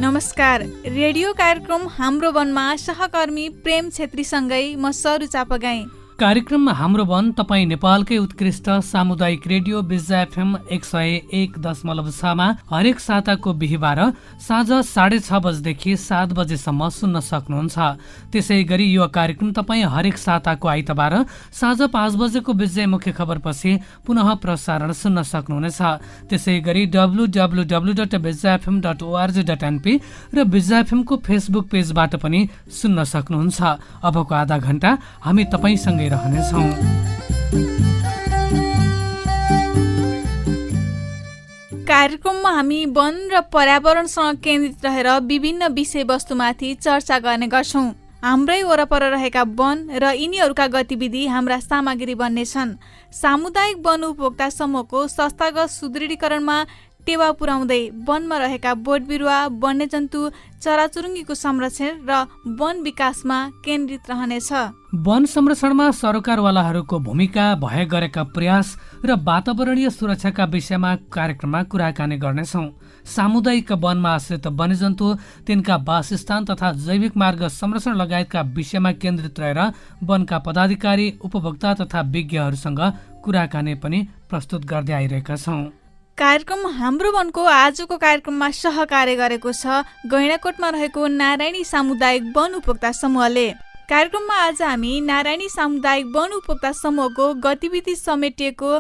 नमस्कार। रेडियो कार्यक्रम हाम्रो वनमा सहकर्मी प्रेम छेत्रीसँगै म सरू चापागाई। कार्यक्रममा हाम्रो वन तपाईँ नेपालकै उत्कृष्ट सामुदायिक रेडियो बिजा एफएम 101.6 हरेक साताको बिहिबार साँझ 6:30 बजेदेखि 7 बजेसम्म सुन्न सक्नुहुन्छ। त्यसै गरी यो कार्यक्रम तपाईँ हरेक साताको आइतबार साँझ 5 बजेको विजय मुख्य खबरपछि पुनः प्रसारण सुन्न सक्नुहुनेछ। त्यसै गरी www.bizafm.org.np र बिजा एफएमको फेसबुक पेजबाट पनि सुन्न सक्नुहुन्छ। अबको आधा घण्टा हामी तपाईसँगै रहनेछौँ। कार्यक्रममा हामी वन र पर्यावरणसँग केन्द्रित रहेर विभिन्न विषयवस्तुमाथि चर्चा गर्ने गर्छौँ। हाम्रै वरपर रहेका वन र यिनीहरूका गतिविधि हाम्रा सामग्री बन्नेछन्। सामुदायिक वन उपभोक्ता समूहको संस्थागत सुदृढीकरणमा टेवा पुर्याउँदै वनमा रहेका बोट बिरुवा, वन्यजन्तु, चराचुरुङ्गीको संरक्षण र वन विकासमा केन्द्रित रहनेछ। वन संरक्षणमा सरकारवालाहरूको भूमिका, भए गरेका प्रयास र वातावरणीय सुरक्षाका विषयमा कार्यक्रममा कुराकानी गर्नेछौँ। सामुदायिक वनमा आश्रित वन्यजन्तु, तिनका वासस्थान तथा जैविक मार्ग संरक्षण लगायतका विषयमा केन्द्रित रहेर वनका पदाधिकारी, उपभोक्ता तथा विज्ञहरूसँग कुराकानी पनि प्रस्तुत गर्दै आइरहेका छौँ। कार्यक्रम हाम्रो वनको आजको कार्यक्रममा सहकार्य गरेको छ गैंडाकोटमा रहेको नारायणी सामुदायिक वन उपभोक्ता समूहले। कार्यक्रममा आज हामी नारायणी सामुदायिक वन उपभोक्ता समूहको गतिविधि समेटिएको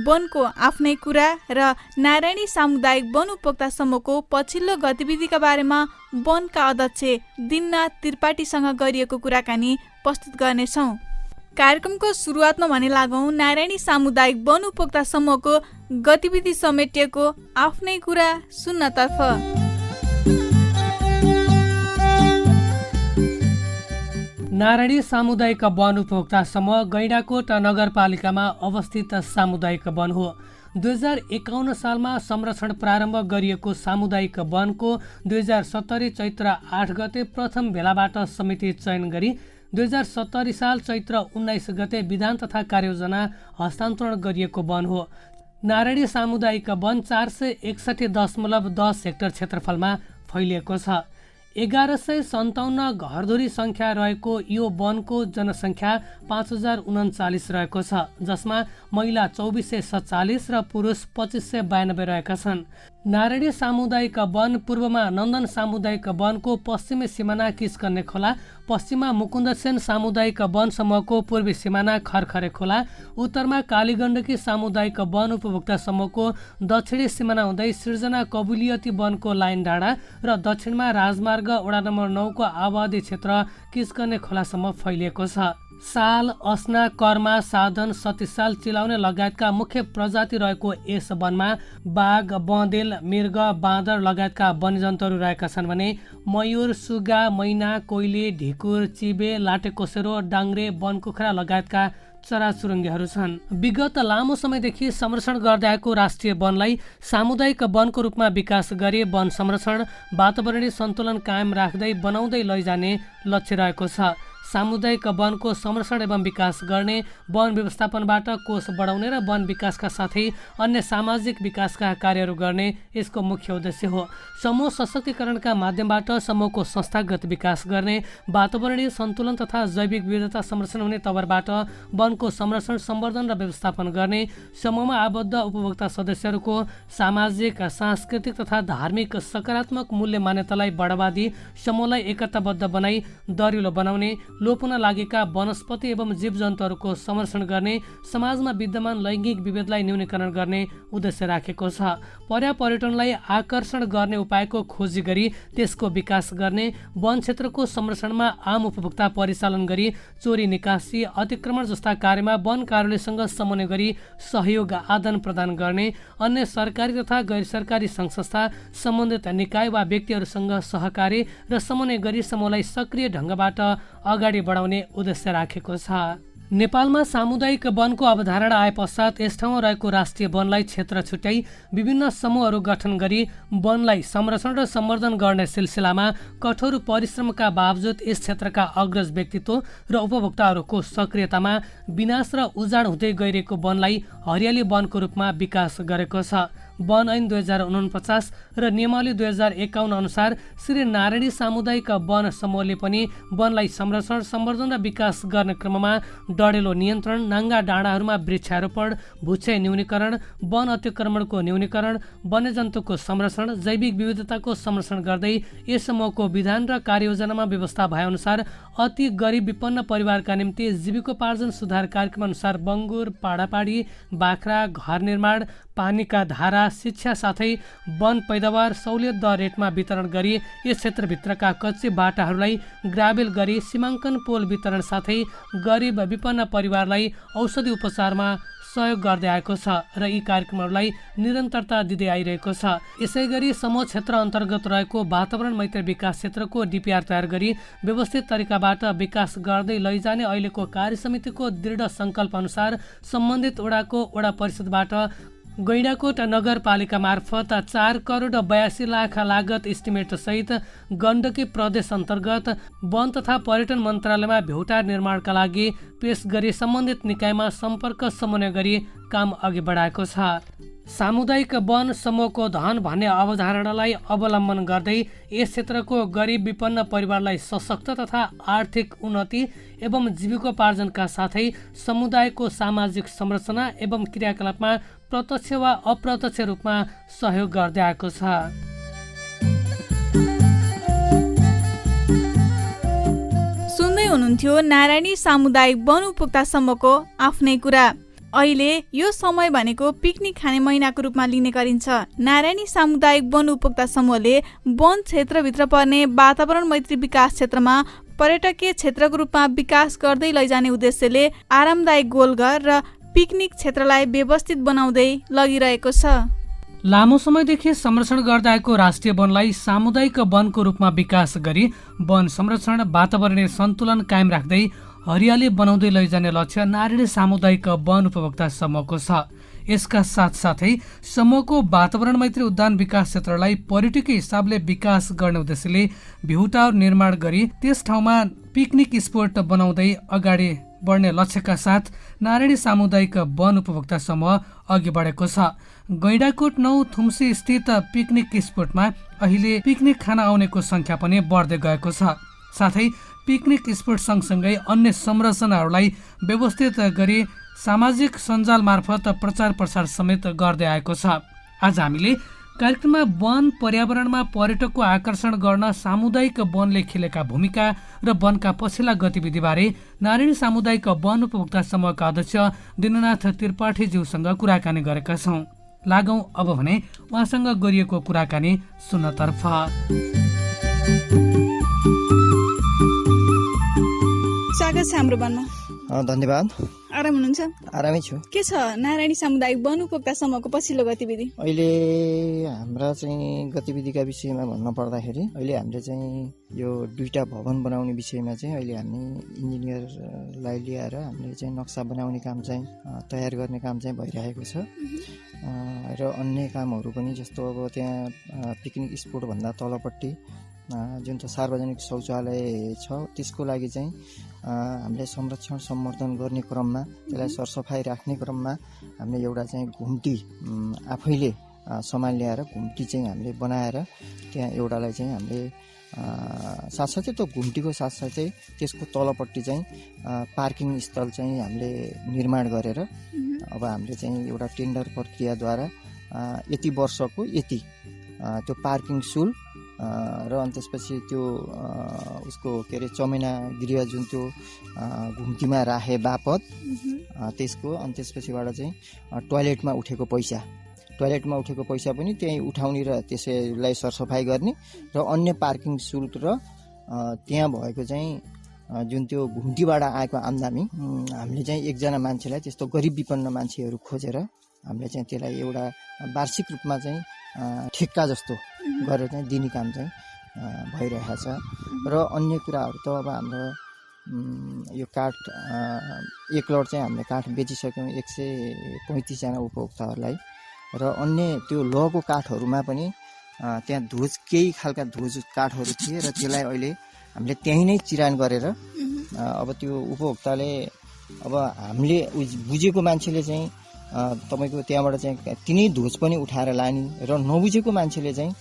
वनको आफ्नै कुरा र नारायणी सामुदायिक वन उपभोक्ता समूहको पछिल्लो गतिविधिका बारेमा वनका अध्यक्ष दिननाथ त्रिपाठीसँग गरिएको कुराकानी प्रस्तुत गर्नेछौँ। कार्यक्रमको सुरुवातमा भने लागौँ नारायणी सामुदायिक वन उपभोक्ता समूहको गतिविधि समेटिएको आफ्नै कुरा सुन्नतर्फ। नारायणी सामुदायिक वन उपभोक्ता समूह गैंडाकोट नगरपालिकामा अवस्थित सामुदायिक वन हो। 2051 सालमा संरक्षण प्रारम्भ गरिएको सामुदायिक वनको 2070 चैत्र 8 गते प्रथम भेलाबाट समिति चयन गरी 2070 साल चैत्र 19 गते विधान तथा कार्ययोजना हस्तान्तरण गरिएको वन हो। नारायणी सामुदायिक वन 461.10 हेक्टर क्षेत्रफलमा फैलिएको छ। 1157 घरधुरी संख्या रहेको यो वनको जनसङ्ख्या 5039 रहेको छ, जसमा महिला 2447 र पुरुष 2592 रहेका छन्। नारायणी सामुदायिक वन पूर्वमा नन्दन सामुदायिक वनको पश्चिमी सिमाना किस्कन्ने खोला, पश्चिममा मुकुन्दसेन सामुदायिक वन समूहको पूर्वी सिमाना खरखरे खोला, उत्तरमा कालीगण्डकी सामुदायिक वन उपभोक्ता समूहको दक्षिणी सिमाना हुँदै सृजना कबुलियती वनको लाइन डाँडा र दक्षिणमा राजमार्ग वडा नम्बर 9 को आबादी क्षेत्र किस्कन्ने खोलासम्म फैलिएको छ। साल, अस्ना, कर्मा, साधन, सतीसाल, चिलाउने लगायतका मुख्य प्रजाति रहेको यस वनमा बाघ, बँदेल, मृग, बाँदर लगायतका वन्यजन्तुहरू रहेका छन् भने मयूर, सुगा, मैना, कोइली, ढिकुर, चिबे, लाटेकोसेरो, डाङ्ग्रे, वनकुखुरा लगायतका चराचुरुङ्गीहरू छन्। विगत लामो समयदेखि संरक्षण गर्दै आएको राष्ट्रिय वनलाई सामुदायिक वनको रूपमा विकास गरी वन संरक्षण, वातावरणीय सन्तुलन कायम राख्दै बनाउँदै लैजाने लक्ष्य रहेको छ। सामुदायिक वनको संरक्षण एवं विकास गर्ने, वन व्यवस्थापनबाट कोष बढाउने र वन विकासका साथै अन्य सामाजिक विकासका कार्यहरू गर्ने यसको मुख्य उद्देश्य हो। समूह सशक्तिकरणका माध्यमबाट समूहको संस्थागत विकास गर्ने, वातावरणीय सन्तुलन तथा जैविक विविधता संरक्षण हुने तवरबाट वनको संरक्षण, सम्वर्धन र व्यवस्थापन गर्ने, समूहमा आबद्ध उपभोक्ता सदस्यहरूको सामाजिक, सांस्कृतिक तथा धार्मिक सकारात्मक मूल्य मान्यतालाई बढावा दिई समूहलाई एकताबद्ध बनाई दरिलो बनाउने, लोप हुन लागेका वनस्पति एवं जीवजन्तुहरूको संरक्षण गर्ने, समाजमा विद्यमान लैङ्गिक विभेदलाई न्यूनीकरण गर्ने उद्देश्य राखेको छ। पर्यापर्यटनलाई आकर्षण गर्ने उपायको खोजी गरी त्यसको विकास गर्ने, वन क्षेत्रको संरक्षणमा आम उपभोक्ता परिचालन गरी चोरी निकासी, अतिक्रमण जस्ता कार्यमा वन कार्यालयसँग समन्वय गरी सहयोग आदान प्रदान गर्ने, अन्य सरकारी तथा गैर सरकारी सङ्घ संस्था, सम्बन्धित निकाय वा व्यक्तिहरूसँग सहकारी र समन्वय गरी समूहलाई सक्रिय ढङ्गबाट अगाडि बढाउने उद्देश्य राखेको छ। नेपालमा सामुदायिक वनको अवधारणा आए पश्चात यस ठाउँमा रहेको राष्ट्रिय वनलाई क्षेत्र छुट्याई विभिन्न समूहहरू गठन गरी वनलाई संरक्षण र सम्वर्धन गर्ने सिलसिलामा कठोर परिश्रमका बावजुद यस क्षेत्रका अग्रज व्यक्तित्व र उपभोक्ताहरूको सक्रियतामा विनाश र उजाड हुँदै गइरहेको वनलाई हरियाली वनको रूपमा विकास गरेको छ। वन ऐन 2049 र नियमावली 2051 अनुसार श्री नारायणी सामुदायिक वन समूहले पनि वनलाई संरक्षण, सम्वर्धन र विकास गर्ने क्रममा डढेलो नियन्त्रण, नाङ्गा डाँडाहरूमा वृक्षारोपण, भूक्षय न्यूनीकरण, वन अतिक्रमणको न्यूनीकरण, वन्यजन्तुको संरक्षण, जैविक विविधताको संरक्षण गर्दै यस समूहको विधान र कार्ययोजनामा व्यवस्था भएअनुसार अति गरिब विपन्न परिवारका निम्ति जीविकोपार्जन सुधार कार्यक्रम अनुसार बङ्गुर, पाडापाडी, बाख्रा, घर निर्माण, पानीका धारा, शिक्षा साथै वन पैदावार सहुलियत दर रेटमा वितरण गरी यस क्षेत्रभित्रका कच्ची बाटाहरूलाई ग्राभेल गरी सीमाङ्कन पोल वितरण साथै गरिब विपन्न परिवारलाई औषधि उपचारमा सहयोग गर्दै आएको छ र यी कार्यक्रमहरूलाई निरन्तरता दिँदै आइरहेको छ। यसैगरी समूह क्षेत्र अन्तर्गत रहेको वातावरण मैत्री विकास क्षेत्रको डिपिआर तयार गरी व्यवस्थित तरिकाबाट विकास गर्दै लैजाने अहिलेको कार्यसमितिको दृढ सङ्कल्प अनुसार सम्बन्धित वडाको वडा परिषदबाट गैंडाकोट नगरपालिका मार्फत 4 करोड 82 लाख लागत इस्टिमेट सहित गण्डकी प्रदेश अन्तर्गत वन तथा पर्यटन मन्त्रालयमा भ्यौटार निर्माणका लागि पेश गरी सम्बन्धित निकायमा सम्पर्क समन्वय गरी काम अघि बढाएको छ। सामुदायिक वन समूहको धन भन्ने अवधारणालाई अवलम्बन गर्दै यस क्षेत्रको गरिब विपन्न परिवारलाई सशक्त तथा आर्थिक उन्नति एवं जीविकोपार्जनका साथै समुदायको सामाजिक संरचना एवं क्रियाकलापमा प्रत्यक्ष वा अप्रत्यक्ष रूपमा सहयोग गर्दै आएको छ। सुन्दै हुनुहुन्थ्यो नारायणी सामुदायिक वन उपभोक्ता समूहको आफ्नै कुरा। अहिले यो समय भनेको पिकनिक खाने महिनाको रूपमा लिने गरिन्छ। नारायणी सामुदायिक वन उपभोक्ता समूहले वन क्षेत्रभित्र पर्ने वातावरण मैत्री विकास क्षेत्रमा पर्यटकीय क्षेत्रको रूपमा विकास गर्दै लैजाने उद्देश्यले आरामदायक गोलघर र पिकनिक क्षेत्रलाई व्यवस्थित बनाउँदै लगिरहेको छ। लामो समयदेखि संरक्षण गर्दै आएको राष्ट्रिय वनलाई सामुदायिक वनको रूपमा विकास गरी वन संरक्षण, वातावरणीय सन्तुलन कायम राख्दै हरियाली बनाउँदै लैजाने लक्ष्य नारायणी सामुदायिक वन उपभोक्ता समूहको छ। यसका साथसाथै समूहको वातावरण मैत्री उद्यान विकास क्षेत्रलाई पर्यटकीय हिसाबले विकास गर्ने उद्देश्यले भ्यू निर्माण गरी त्यस ठाउँमा पिकनिक स्पोट बनाउँदै अगाडि बढ्ने लक्ष्यका साथ नारायणी सामुदायिक वन उपभोक्ता समूह अघि बढेको छ। गैंडाकोट 9 थुम्सी स्थित पिकनिक स्पोटमा अहिले पिकनिक खान आउनेको संख्या पनि बढ्दै गएको छ। साथै पिकनिक स्पोट सँगसँगै अन्य संरचनाहरूलाई व्यवस्थित गरी सामाजिक सञ्जाल मार्फत प्रचार प्रसार समेत गर्दै आएको छ। आज हामीले कार्यक्रममा वन पर्यावरणमा पर्यटकको आकर्षण गर्न सामुदायिक वनले खेलेका भूमिका र वनका पछिल्ला गतिविधिबारे नारायणी सामुदायिक वन उपभोक्ता समूहका अध्यक्ष दिननाथ त्रिपाठीज्यूसँग कुराकानी गरेका छौँ। लागौं अब भने उहाँसँग गरिएको कुराकानी सुन्नतर्फ। स्वागत छ हाम्रो वनमा। धन्यवाद। आराम हुनुहुन्छ? आरामै छु। के छ नारायणी सामुदायिक वन उपभोक्ता समूहको पछिल्लो गतिविधि? अहिले हाम्रा चाहिँ गतिविधिका विषयमा भन्नु पर्दाखेरि अहिले हामीले चाहिँ यो 2टा भवन बनाउने विषयमा चाहिँ अहिले हामी इन्जिनियरलाई ल्याएर हामीले चाहिँ नक्सा बनाउने काम चाहिँ तयार गर्ने काम चाहिँ भइरहेको छ। र अन्य कामहरू पनि जस्तो अब त्यहाँ पिकनिक स्पोट भन्दा तलपट्टि जुन चाहिँ सार्वजनिक शौचालय छ त्यसको लागि चाहिँ हामीले संरक्षण सम्वर्धन गर्ने क्रममा त्यसलाई सरसफाइ राख्ने क्रममा हामीले एउटा चाहिँ घुम्टी आफैले सामान ल्याएर घुम्टी चाहिँ हामीले बनाएर त्यहाँ एउटालाई चाहिँ हामीले साथसाथै त्यो घुम्टीको साथसाथै त्यसको तलपट्टि चाहिँ पार्किङ स्थल चाहिँ हामीले निर्माण गरेर अब हामीले चाहिँ एउटा टेन्डर प्रक्रियाद्वारा यति वर्षको यति त्यो पार्किङ शुल्क र अनि त्यसपछि त्यो उसको के अरे चमेना गृह जुन त्यो घुम्तीमा राखे बापत त्यसको अनि त्यसपछिबाट चाहिँ टोयलेटमा उठेको पैसा पनि त्यहीँ उठाउने र त्यसैलाई सरसफाइ गर्ने र अन्य पार्किङ शुल्क र त्यहाँ भएको चाहिँ जुन त्यो घुम्तीबाट आएको आम्दानी हामीले चाहिँ एकजना मान्छेलाई त्यस्तो गरिब विपन्न मान्छेहरू खोजेर हामीले चाहिँ त्यसलाई एउटा वार्षिक रूपमा चाहिँ ठेक्का जस्तो गरेर चाहिँ दिने काम चाहिँ भइरहेको छ। र अन्य कुराहरू त अब हाम्रो यो काठ एक लट चाहिँ हामीले काठ बेचिसक्यौँ 135 जना उपभोक्ताहरूलाई र अन्य त्यो लको काठहरूमा पनि त्यहाँ धुज केही खालका धुज काठहरू थिए र त्यसलाई अहिले हामीले त्यहीँ नै चिरान गरेर अब त्यो उपभोक्ताले अब हामीले बुझेको मान्छेले चाहिँ तपाईँको त्यहाँबाट चाहिँ तिनै ध्वज पनि उठाएर लाने र नबुझेको मान्छेले चाहिँ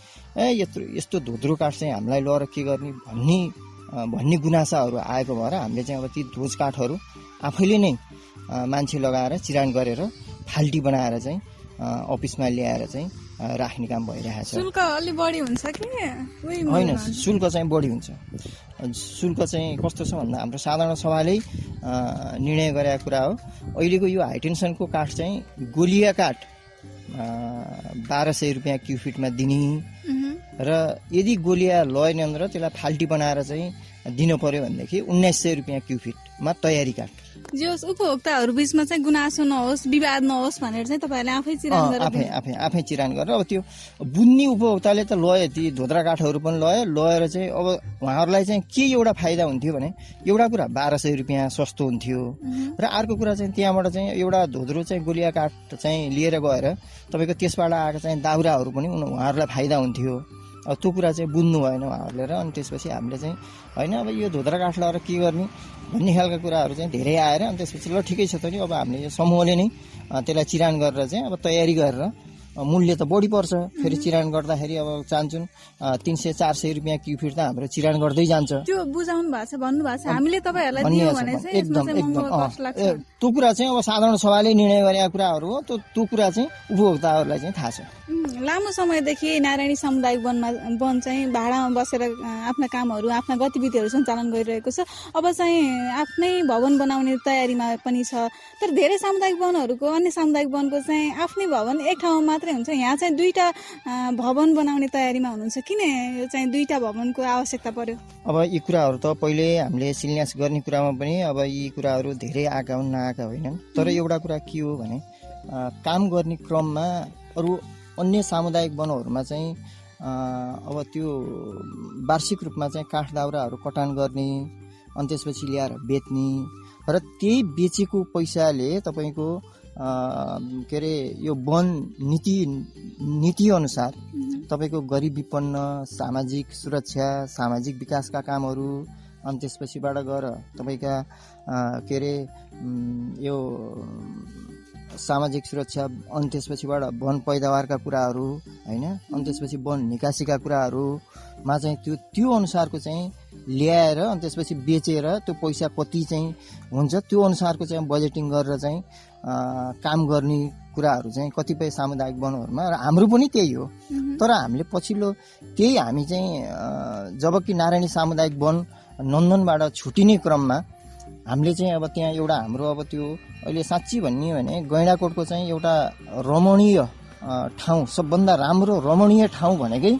यस्तो धोद्रो काठ चाहिँ हामीलाई लगेर के गर्ने भन्ने गुनासाहरू आएको भएर हामीले चाहिँ अब ती ध्वज काठहरू आफैले नै मान्छे लगाएर चिरान गरेर फाल्टी बनाएर चाहिँ अफिसमा ल्याएर चाहिँ राख्ने काम भइरहेको छ। शुल्क अलि बढी हुन्छ कि होइन, शुल्क चाहिँ बढी हुन्छ। शुल्क चाहिँ कस्तो छ भन्दा हाम्रो साधारण सभाले निर्णय गरेको कुरा हो। अहिलेको यो हाइटेन्सनको काठ चाहिँ गोलिया काठ 1200 रुपियाँ क्युफिटमा दिने र यदि गोलिया लगेन र त्यसलाई फाल्टी बनाएर चाहिँ दिनु पर्यो भनेदेखि 1900 रुपियाँ क्युफिटमा तयारी काठ। जस उपभोक्ताहरू बीचमा चाहिँ गुनासो नहोस्, विवाद नहोस् भनेर चाहिँ तपाईहरुले आफै चिरान गरेर आफै चिरान गरेर अब त्यो बुन्ने उपभोक्ताले त लयो, ती धोद्रा काठहरू पनि लएर चाहिँ अब उहाँहरूलाई चाहिँ के एउटा फाइदा हुन्थ्यो भने एउटा कुरा 1200 रुपियाँ सस्तो हुन्थ्यो र अर्को कुरा चाहिँ त्यहाँबाट चाहिँ एउटा धोद्रो चाहिँ गोलिया काठ चाहिँ लिएर गएर तपाईँको त्यसबाट आएको चाहिँ दाउराहरू पनि उहाँहरूलाई फाइदा हुन्थ्यो। अब त्यो कुरा चाहिँ बुझ्नु भएन उहाँहरूले र अनि त्यसपछि हामीले चाहिँ होइन अब यो धोद्रा काठ लगाएर के गर्ने भन्ने खालका कुराहरू चाहिँ धेरै आएर अनि त्यसपछि ल ठिकै छ त नि अब हामीले यो समूहले नै त्यसलाई चिरान गरेर चाहिँ अब तयारी गरेर मूल्य त बढी पर्छ। फेरि चिरान गर्दाखेरि अब चाहन्छौँ 300-400 रुपियाँ क्युफिट त हाम्रो चिरान गर्दै जान्छ। त्यो बुझाउनु भएको छ, भन्नु भएको छ, हामीले तपाईहरुलाई दियौ भने चाहिँ एकदम त्यो कुरा चाहिँ अब साधारण सभाले निर्णय गरेका कुराहरू हो। त्यो कुरा चाहिँ उपभोक्ताहरूलाई चाहिँ थाहा छ। लामो समयदेखि नारायणी सामुदायिक वन चाहिँ भाडामा बसेर आफ्ना कामहरू, आफ्ना गतिविधिहरू सञ्चालन गरिरहेको छ। अब चाहिँ आफ्नै भवन बनाउने तयारीमा पनि छ। तर धेरै सामुदायिक वनहरूको, अन्य सामुदायिक वनको चाहिँ आफ्नै भवन एक ठाउँमा मात्रै हुन्छ। यहाँ चाहिँ 2टा भवन बनाउने तयारीमा हुनुहुन्छ। किन यो चाहिँ 2टा भवनको आवश्यकता पर्यो? अब यी कुराहरू त पहिले हामीले शिलान्यास गर्ने कुरामा पनि अब यी कुराहरू धेरै आएका हुन्, नआएका होइनन्। तर एउटा कुरा के हो भने काम गर्ने क्रममा अरू अन्य सामुदायिक वनहरूमा चाहिँ अब त्यो वार्षिक रूपमा चाहिँ काठ दाउराहरू कटान गर्ने अनि त्यसपछि ल्याएर बेच्ने र त्यही बेचेको पैसाले तपाईँको के अरे यो वन नीति अनुसार तपाईँको गरिब विपन्न, सामाजिक सुरक्षा, सामाजिक विकासका कामहरू अनि त्यसपछिबाट गएर तपाईँका के अरे यो सामाजिक सुरक्षा अनि त्यसपछिबाट वन पैदावारका कुराहरू होइन, अनि त्यसपछि वन निकासीका कुराहरूमा चाहिँ त्यो अनुसारको चाहिँ ल्याएर अनि त्यसपछि बेचेर त्यो पैसा कति चाहिँ हुन्छ त्यो अनुसारको चाहिँ बजेटिङ गरेर चाहिँ काम गर्ने कुराहरू चाहिँ कतिपय सामुदायिक वनहरूमा र हाम्रो पनि त्यही हो। तर हामीले पछिल्लो त्यही हामी चाहिँ जबकि नारायणी सामुदायिक वन नन्दनबाट छुटिने क्रममा हामीले चाहिँ अब त्यहाँ एउटा हाम्रो अब त्यो अहिले साँच्ची भन्ने हो भने गैँडाकोटको चाहिँ एउटा रमणीय ठाउँ, सबभन्दा राम्रो रमणीय ठाउँ भनेकै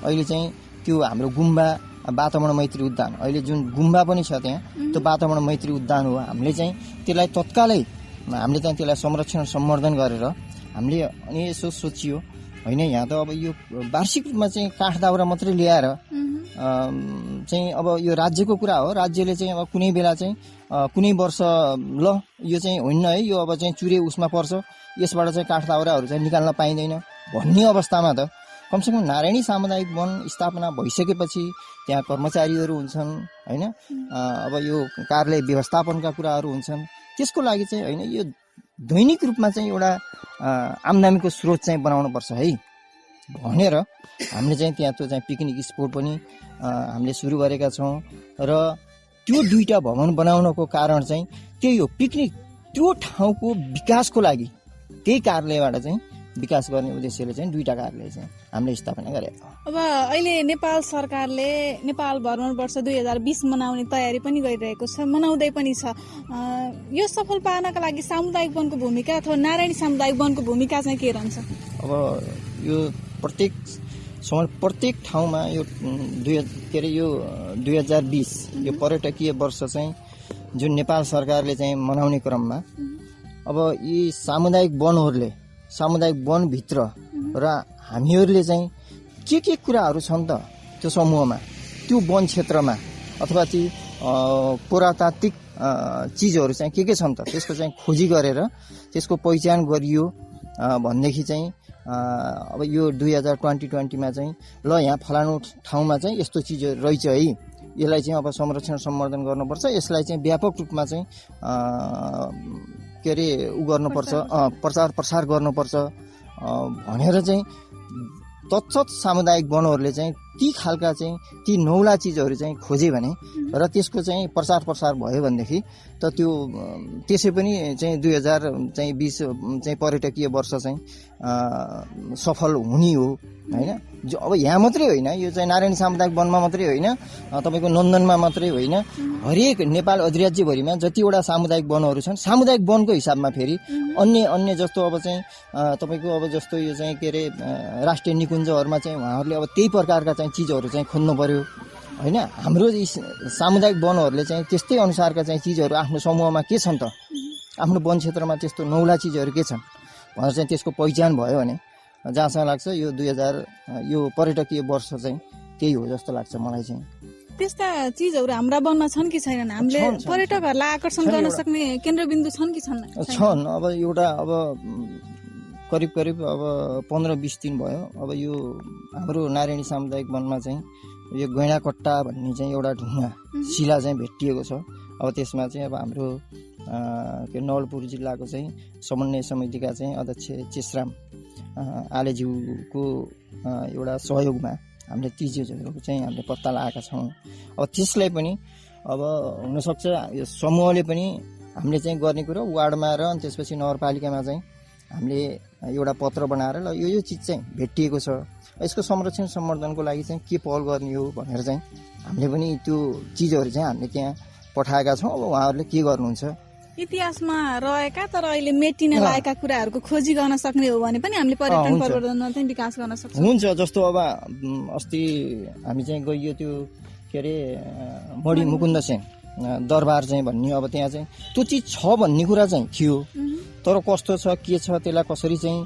अहिले चाहिँ त्यो हाम्रो गुम्बा वातावरण मैत्री उद्यान, अहिले जुन गुम्बा पनि छ त्यहाँ त्यो वातावरण मैत्री उद्यान हो। हामीले चाहिँ त्यसलाई तत्कालै हामीले चाहिँ त्यसलाई संरक्षण सम्वर्धन गरेर हामीले अनि यसो सोचियो होइन यहाँ त अब यो वार्षिक रूपमा चाहिँ काठ दाउरा मात्रै ल्याएर चाहिँ अब यो राज्यको कुरा हो। राज्यले चाहिँ अब कुनै बेला चाहिँ कुनै वर्ष ल यो चाहिँ होइन है, यो अब चाहिँ चुरे उसमा पर्छ, यसबाट चाहिँ काठ दाउराहरू चाहिँ निकाल्न पाइँदैन भन्ने अवस्थामा त कमसेकम नारायणी सामुदायिक वन स्थापना भइसकेपछि त्यहाँ कर्मचारीहरू हुन्छन् होइन, अब यो कार्यालय व्यवस्थापनका कुराहरू हुन्छन्। त्यसको लागि चाहिँ होइन यो दैनिक रूपमा चाहिँ एउटा आम्दानीको स्रोत चाहिँ बनाउनुपर्छ है भनेर हामीले चाहिँ त्यहाँ त्यो चाहिँ पिकनिक स्पोट पनि हामीले सुरु गरेका छौँ। र त्यो 2टा भवन बनाउनको कारण चाहिँ त्यही हो, पिकनिक त्यो ठाउँको विकासको लागि त्यही कार्यालयबाट चाहिँ विकास गर्ने उद्देश्यले चाहिँ 2टा कार्यालय चाहिँ हामीले स्थापना गरेका छौँ। अब अहिले नेपाल सरकारले नेपाल भ्रमण वर्ष 2020 मनाउने तयारी पनि गरिरहेको छ, मनाउँदै पनि छ। यो सफल पार्नका लागि सामुदायिक वनको भूमिका अथवा नारायणी सामुदायिक वनको भूमिका चाहिँ के रहन्छ? अब यो प्रत्येक ठाउँमा यो 2020 यो पर्यटकीय वर्ष चाहिँ जुन नेपाल सरकारले चाहिँ मनाउने क्रममा अब यी सामुदायिक वनहरूले, सामुदायिक वनभित्र र हामीहरूले चाहिँ के कुराहरू छन् त त्यो समूहमा, त्यो वन क्षेत्रमा अथवा ती पुरातात्विक चिजहरू चाहिँ के छन् त त्यसको चाहिँ खोजी गरेर त्यसको पहिचान गरियो भनेदेखि चाहिँ अब यो 2020मा चाहिँ ल यहाँ फलानु ठाउँमा चाहिँ यस्तो चिजहरू रहेछ है, यसलाई चाहिँ अब संरक्षण सम्वर्धन गर्नुपर्छ, यसलाई चाहिँ व्यापक रूपमा चाहिँ के अरे उ गर्नुपर्छ, प्रचार प्रसार गर्नुपर्छ भनेर चाहिँ तत्सत सामुदायिक वनहरूले चाहिँ ती खालका चाहिँ ती नौला चिजहरू चाहिँ खोजे भने र त्यसको चाहिँ प्रचार प्रसार भयो भनेदेखि त त्यो त्यसै पनि चाहिँ 2020 चाहिँ पर्यटकीय वर्ष चाहिँ सफल हुने हो हैन। जो अब यहाँ मात्रै होइन, यो चाहिँ नारायणी सामुदायिक वनमा मात्रै होइन, तपाईँको नन्दनमा मात्रै होइन, हरेक नेपाल अधिराज्यभरिमा जतिवटा सामुदायिक वनहरू छन् सामुदायिक वनको हिसाबमा फेरि अन्य जस्तो अब चाहिँ तपाईँको अब जस्तो यो चाहिँ के अरे राष्ट्रिय निकुञ्जहरूमा चाहिँ उहाँहरूले अब त्यही प्रकारका चाहिँ चिजहरू चाहिँ खोज्नु पर्यो होइन। हाम्रो सामुदायिक वनहरूले चाहिँ त्यस्तै अनुसारका चाहिँ चिजहरू आफ्नो समूहमा के छन् त, आफ्नो वन क्षेत्रमा त्यस्तो नौला चिजहरू के छन् भनेर चाहिँ त्यसको पहिचान भयो भने जहाँसँग लाग्छ यो पर्यटकीय वर्ष चाहिँ त्यही हो जस्तो लाग्छ मलाई चाहिँ। त्यस्ता चिजहरू हाम्रा वनमा छन् कि छैनन्? हामीले पर्यटकहरूलाई आकर्षण गर्न सक्ने केन्द्रबिन्दु छन् कि छन्। अब एउटा अब करिब अब 15-20 दिन भयो अब यो हाम्रो नारायणी सामुदायिक वनमा चाहिँ यो गैँडाकट्टा भन्ने चाहिँ एउटा ढुङ्गा शिला चाहिँ भेटिएको छ। अब त्यसमा चाहिँ अब हाम्रो नवलपुर जिल्लाको चाहिँ समन्वय समितिका चाहिँ अध्यक्ष चेसराम आलेज्यूको एउटा सहयोगमा हामीले ती चिजहरू चाहिँ हामीले पत्ता लगाएका छौँ। अब त्यसलाई पनि अब हुनसक्छ यो समूहले पनि हामीले चाहिँ गर्ने कुरो वार्डमा र अनि त्यसपछि नगरपालिकामा चाहिँ हामीले एउटा पत्र बनाएर ल यो चिज चाहिँ भेटिएको छ, यसको संरक्षण सम्वर्धनको लागि चाहिँ के पहल गर्ने हो भनेर चाहिँ हामीले पनि त्यो चिजहरू चाहिँ हामीले त्यहाँ पठाएका छौँ। अब उहाँहरूले के गर्नुहुन्छ, इतिहासमा रहेका तर अहिले मेटिन लागेका कुराहरूको खोजी गर्न सक्ने हो भने पनि हामीले पर्यटन प्रवर्धनमा चाहिँ विकास गर्न सक्छौँ। हुन्छ, जस्तो अब अस्ति हामी चाहिँ गइयो त्यो के अरे मणि मुकुन्द सेन दरबार चाहिँ भन्ने, अब त्यहाँ चाहिँ त्यो चिज छ भन्ने कुरा चाहिँ थियो, तर कस्तो छ के छ त्यसलाई कसरी चाहिँ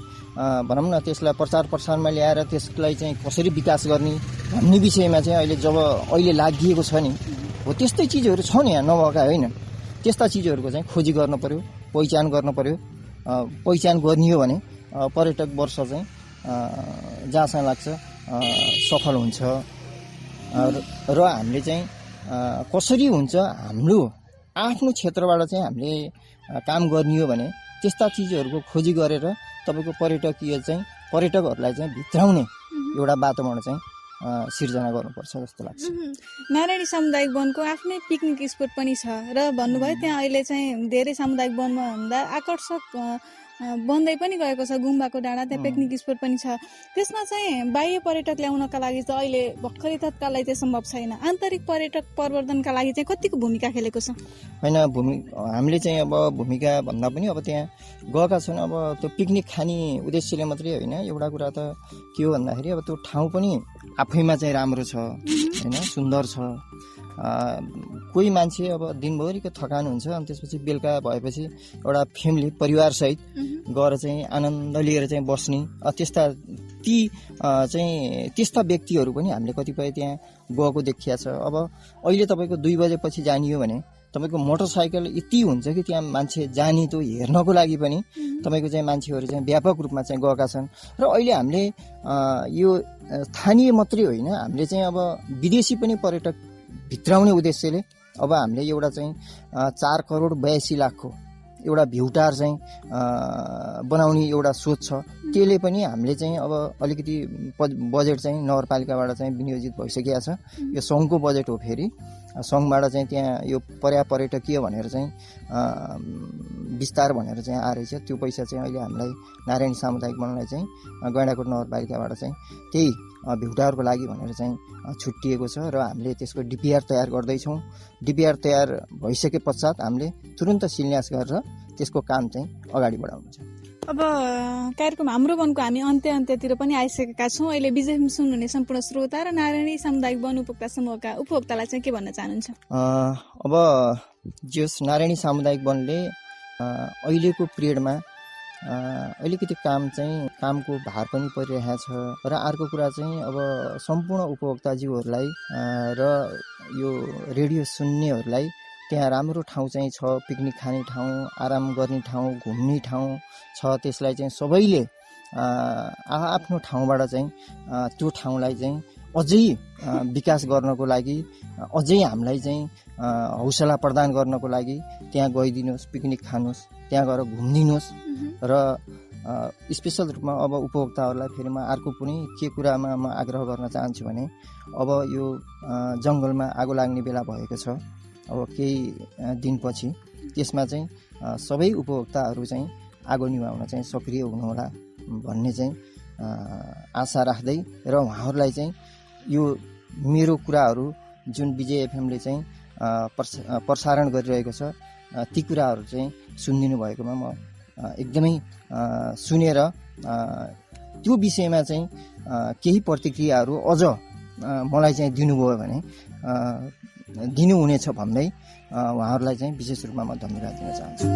भनौँ न त्यसलाई प्रचार प्रसारमा ल्याएर त्यसलाई चाहिँ कसरी विकास गर्ने भन्ने विषयमा चाहिँ अहिले लागिएको छ नि हो। त्यस्तै चिजहरू छन् यहाँ, नभएका होइन। त्यस्ता चिजहरूको चाहिँ खोजी गर्न पर्यो, पहिचान गर्न पर्यो। पहिचान गर्ने हो भने पर्यटक वर्ष चाहिँ जहाँसँग लाग्छ सफल हुन्छ। र हामीले चाहिँ कसरी हुन्छ, हाम्रो आफ्नो क्षेत्रबाट चाहिँ हामीले काम गर्ने हो भने त्यस्ता चिजहरूको खोजी गरेर तपाईँको पर्यटकहरूलाई चाहिँ भित्राउने एउटा वातावरण चाहिँ सिर्जना गर्नुपर्छ जस्तो लाग्छ। नारायणी सामुदायिक वनको आफ्नै पिकनिक स्पोट पनि छ र भन्नुभयो त्यहाँ अहिले चाहिँ धेरै सामुदायिक वनमा भन्दा आकर्षक बन्दै पनि गएको छ गुम्बाको डाँडा, त्यहाँ पिकनिक स्पोट पनि छ। त्यसमा चाहिँ बाह्य पर्यटक ल्याउनका लागि त अहिले भर्खरै तत्कालै चाहिँ सम्भव छैन। आन्तरिक पर्यटक प्रवर्धनका लागि चाहिँ कतिको भूमिका खेलेको छ? होइन, हामीले चाहिँ अब भूमिका भन्दा पनि अब त्यहाँ गएका छन्। अब त्यो पिकनिक खाने उद्देश्यले मात्रै होइन, एउटा कुरा त के हो भन्दाखेरि अब त्यो ठाउँ पनि आफैमा चाहिँ राम्रो छ होइन, सुन्दर छ। कोही मान्छे अब दिनभरिको थकान हुन्छ अनि त्यसपछि बेलुका भएपछि एउटा फ्यामिली परिवारसहित गएर चाहिँ आनन्द लिएर चाहिँ बस्ने त्यस्ता व्यक्तिहरू पनि हामीले कतिपय त्यहाँ गएको देखिया छ। अब अहिले तपाईँको 2 बजेपछि जानियो भने तपाईँको मोटरसाइकल यति हुन्छ कि त्यहाँ मान्छे जाने त्यो हेर्नको लागि पनि तपाईँको चाहिँ मान्छेहरू चाहिँ व्यापक रूपमा चाहिँ गएका छन्। र अहिले हामीले यो स्थानीय मात्रै होइन, हामीले चाहिँ अब विदेशी पनि पर्यटक भित्राउने उद्देश्यले अब हामीले एउटा चाहिँ 4,82,00,000 एउटा भ्युटार चाहिँ बनाउने एउटा सोच छ। त्यसले पनि हामीले चाहिँ अब अलिकति बजेट चाहिँ नगरपालिकाबाट चाहिँ विनियोजित भइसकेको छ। यो सङ्घको बजेट हो, फेरि सङ्घबाट चाहिँ त्यहाँ यो पर्यटकीय भनेर चाहिँ विस्तार भनेर चाहिँ आएछ। त्यो पैसा चाहिँ अहिले हामीलाई नारायणी सामुदायिक वनलाई चाहिँ गैँडाकोट नगरपालिकाबाट चाहिँ त्यही भ्युटारको लागि भनेर चाहिँ छुट्टिएको छ र हामीले त्यसको डिपिआर तयार गर्दैछौँ। डिपिआर तयार भइसके पश्चात हामीले तुरन्त शिलान्यास गरेर त्यसको काम चाहिँ अगाडि बढाउनु छ। अब कार्यक्रम हाम्रो वनको हामी अन्त्यतिर पनि आइसकेका छौँ। अहिले विजय सुन्नुहुने सम्पूर्ण श्रोता र नारायणी सामुदायिक वन उपभोक्ता समूहका उपभोक्तालाई चाहिँ के भन्न चाहनुहुन्छ? अब जस नारायणी सामुदायिक वनले अहिलेको पिरियडमा अलिकति कामको भार पनि परिरहेको छ र अर्को कुरा चाहिँ अब सम्पूर्ण उपभोक्ताज्यूहरूलाई र यो रेडियो सुन्नेहरूलाई त्यहाँ राम्रो ठाउँ चाहिँ छ, पिकनिक खाने ठाउँ, आराम गर्ने ठाउँ, घुम्ने ठाउँ छ। त्यसलाई चाहिँ सबैले आफ्नो ठाउँबाट चाहिँ त्यो ठाउँलाई चाहिँ अझै विकास गर्नको लागि, अझै हामीलाई चाहिँ हौसला प्रदान गर्नको लागि त्यहाँ गइदिनुहोस्, पिकनिक खानुहोस्, त्यहाँ गएर घुमिदिनुहोस्। र स्पेसल रूपमा अब उपभोक्ताहरूलाई फेरि म अर्को पनि के कुरामा म आग्रह गर्न चाहन्छु भने अब यो जङ्गलमा आगो लाग्ने बेला भएको छ अब केही दिनपछि, त्यसमा चाहिँ सबै उपभोक्ताहरू चाहिँ आगो निभाउन चाहिँ सक्रिय हुनुहोला भन्ने चाहिँ आशा राख्दै र उहाँहरूलाई चाहिँ यो मेरो कुराहरू जुन विजय एफएमले चाहिँ प्रसारण गरिरहेको छ ती कुराहरू चाहिँ सुनिदिनु भएकोमा म एकदमै सुनेर त्यो विषयमा चाहिँ केही प्रतिक्रियाहरू अझ मलाई चाहिँ दिनुभयो भने दिनुहुनेछ भन्दै उहाँहरूलाई चाहिँ विशेष रूपमा म धन्यवाद दिन चाहन्छु।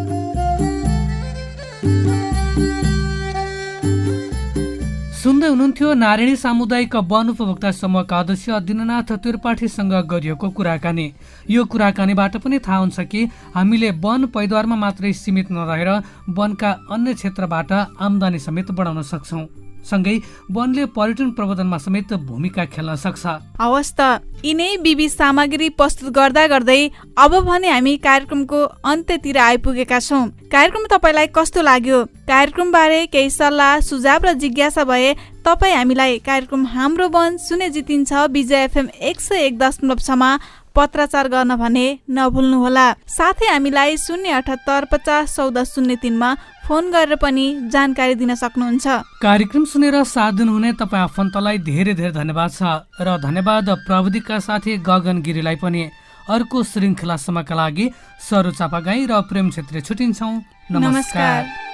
सुन्दै हुनुहुन्थ्यो नारायणी सामुदायिक वन उपभोक्ता समूहका अध्यक्ष दिननाथ त्रिपाठीसँग गरिएको कुराकानी। यो कुराकानीबाट पनि थाहा हुन्छ कि हामीले वन पैदावारमा मात्रै सीमित नरहेर वनका अन्य क्षेत्रबाट आम्दानी समेत बढाउन सक्छौँ। सँगै वनले पर्यटन प्रबन्धनमा समेत भूमिका खेल्न सक्छ। हवस् त, यिनै विविध सामग्री प्रस्तुत गर्दा गर्दै अब भने हामी कार्यक्रमको अन्त्यतिर आइपुगेका छौँ। कार्यक्रम तपाईलाई कस्तो लाग्यो? कार्यक्रमबारे केही सल्लाह सुझाव र जिज्ञासा भए तपाईँ हामीलाई कार्यक्रम हाम्रो वन सुने जितिन्छ विजय एफएम 101.6मा पत्राचार गर्न भने नभुल्नुहोला। साथै हामीलाई 078 50 14 03मा फोन गरेर पनि जानकारी दिन सक्नुहुन्छ। कार्यक्रम सुनेर साथ दिनुहुने तपाईँ आफन्तलाई धेरै धेरै धन्यवाद छ र धन्यवाद प्रविधिका साथी गगन गिरीलाई पनि। अर्को श्रृङ्खलासम्मका लागि सरू चापागाई र प्रेम क्षेत्री छुटिन्छौँ। नमस्कार।